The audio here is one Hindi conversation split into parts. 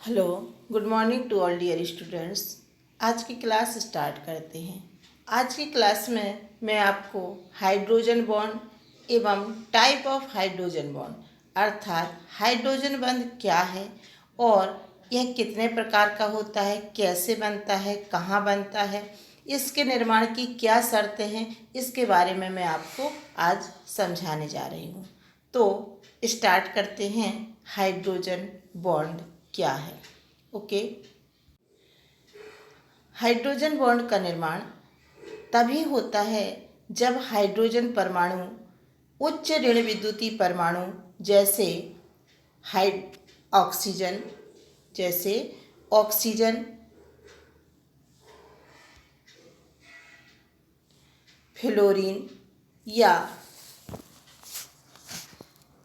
Hello, good morning to all dear students. आज की क्लास स्टार्ट करते हैं। आज की क्लास में मैं आपको हाइड्रोजन बॉन्ड एवं टाइप ऑफ हाइड्रोजन बॉन्ड अर्थात हाइड्रोजन बंध क्या है और यह कितने प्रकार का होता है, कैसे बनता है, कहाँ बनता है, इसके निर्माण की क्या शर्तें हैं, इसके बारे में मैं आपको आज समझाने जा रही हूँ। तो स्टार्ट करते हैं। हाइड्रोजन बॉन्ड क्या है? ओके। हाइड्रोजन बॉन्ड का निर्माण तभी होता है जब हाइड्रोजन परमाणु उच्च ऋण विद्युतीय परमाणु जैसे हाइड ऑक्सीजन जैसे ऑक्सीजन, फ्लोरीन या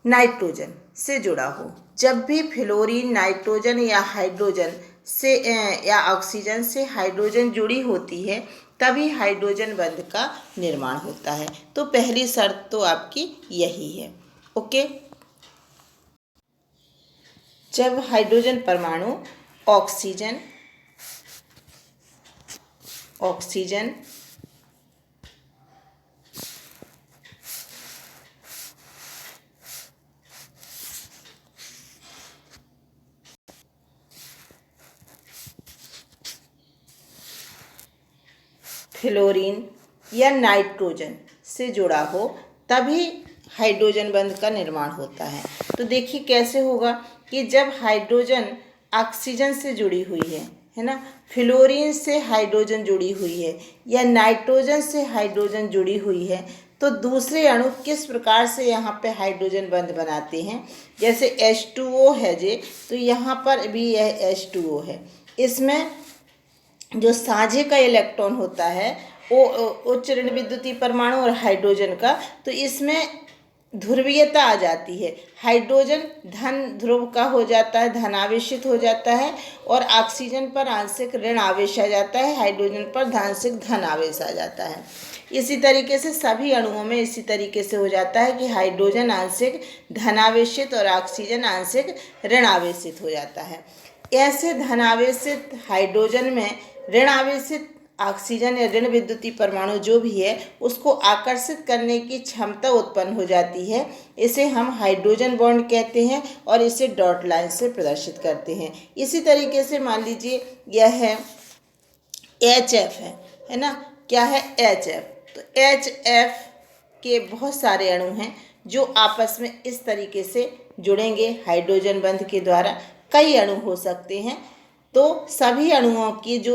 नाइट्रोजन से जुड़ा हो। जब भी फ्लोरीन, नाइट्रोजन या हाइड्रोजन से या ऑक्सीजन से हाइड्रोजन जुड़ी होती है तभी हाइड्रोजन बंध का निर्माण होता है। तो पहली शर्त तो आपकी यही है। ओके। जब हाइड्रोजन परमाणु ऑक्सीजन ऑक्सीजन फ्लोरीन या नाइट्रोजन से जुड़ा हो तभी हाइड्रोजन बंध का निर्माण होता है। तो देखिए कैसे होगा कि जब हाइड्रोजन ऑक्सीजन से जुड़ी हुई है ना, फ्लोरीन से हाइड्रोजन जुड़ी हुई है या नाइट्रोजन से हाइड्रोजन जुड़ी हुई है, तो दूसरे अणु किस प्रकार से यहाँ पे हाइड्रोजन बंध बनाते हैं। जैसे H2O है जे, तो यहाँ पर भी यह H2O है। इसमें जो साझे का इलेक्ट्रॉन होता है वो उच्च ऋण विद्युतीय परमाणु और हाइड्रोजन का, तो इसमें ध्रुवीयता आ जाती है। हाइड्रोजन धन ध्रुव का हो जाता है, धनावेशित हो जाता है, और ऑक्सीजन पर आंशिक ऋण आवेश आ जाता है, हाइड्रोजन पर आंशिक धन आवेश आ जाता है। इसी तरीके से सभी अणुओं में इसी तरीके से हो जाता है कि हाइड्रोजन आंशिक धनावेशित और ऑक्सीजन आंशिक ऋण आवेशित हो जाता है। ऐसे धनावेशित हाइड्रोजन में ऋण आवेशित ऑक्सीजन या ऋण विद्युतीय परमाणु जो भी है उसको आकर्षित करने की क्षमता उत्पन्न हो जाती है। इसे हम हाइड्रोजन बॉन्ड कहते हैं और इसे डॉट लाइन से प्रदर्शित करते हैं। इसी तरीके से मान लीजिए यह है HF है ना। क्या है? HF। तो HF के बहुत सारे अणु हैं जो आपस में इस तरीके से जुड़ेंगे हाइड्रोजन बंध के द्वारा। कई अणु हो सकते हैं। तो सभी अणुओं की जो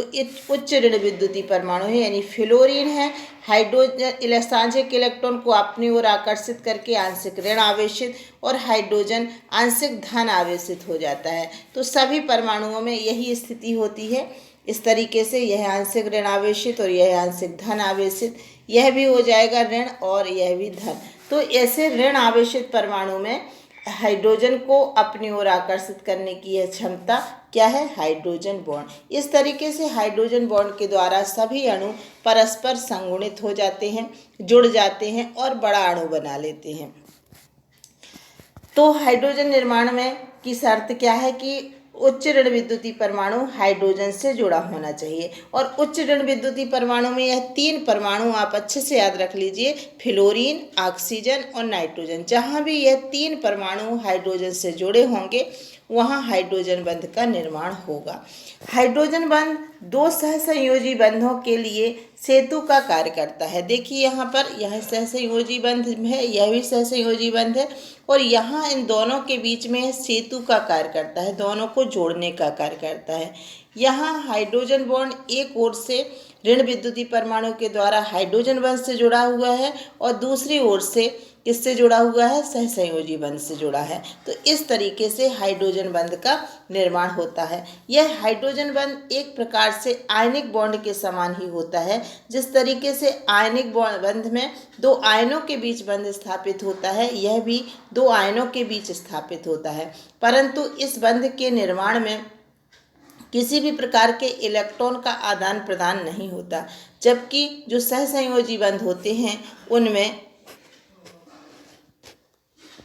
उच्च ऋण विद्युतीय परमाणु है यानी फ्लोरीन है, हाइड्रोजन साझे के इलेक्ट्रॉन को अपनी ओर आकर्षित करके आंशिक ऋण आवेशित और हाइड्रोजन आंशिक धन आवेशित हो जाता है। तो सभी परमाणुओं में यही स्थिति होती है। इस तरीके से यह आंशिक ऋण आवेशित और यह आंशिक धन आवेशित, यह भी हो जाएगा ऋण और यह भी धन। तो ऐसे ऋण आवेशित परमाणु में हाइड्रोजन को अपनी ओर आकर्षित करने की यह क्षमता क्या है? Hydrogen bond. इस तरीके से हाइड्रोजन बॉन्ड के द्वारा सभी अणु परस्पर संगुणित हो जाते हैं, जुड़ जाते हैं और बड़ा अणु बना लेते हैं। तो हाइड्रोजन निर्माण में की शर्त क्या है कि उच्च ऋण विद्युतीय परमाणु हाइड्रोजन से जुड़ा होना चाहिए। और उच्च ऋण विद्युतीय परमाणु में यह तीन परमाणु आप अच्छे से याद रख लीजिए, फ्लोरीन, ऑक्सीजन और नाइट्रोजन। जहाँ भी यह तीन परमाणु हाइड्रोजन से जुड़े होंगे वहाँ हाइड्रोजन बंध का निर्माण होगा। हाइड्रोजन बंध दो सहसंयोजी बंधों के लिए सेतु का कार्य करता है। देखिए यहाँ पर यह सहसंयोजी बंध है, यह भी सहसंयोजी बंध है, और यहाँ इन दोनों के बीच में सेतु का कार्य करता है, दोनों को जोड़ने का कार्य करता है। यहाँ हाइड्रोजन बॉन्ड एक ओर से ऋण विद्युतीय परमाणु के द्वारा हाइड्रोजन बंध से जुड़ा हुआ है और दूसरी ओर से किससे जुड़ा हुआ है? सहसंयोजी बंध से जुड़ा है। तो इस तरीके से हाइड्रोजन बंध का निर्माण होता है। यह हाइड्रोजन बंध एक प्रकार से आयनिक बॉन्ड के समान ही होता है। जिस तरीके से आयनिक बंध में दो आयनों के बीच बंध स्थापित होता है, यह भी दो आयनों के बीच स्थापित होता है, परंतु इस बंध के निर्माण में किसी भी प्रकार के इलेक्ट्रॉन का आदान प्रदान नहीं होता। जबकि जो सहसंयोजी बंध होते हैं उनमें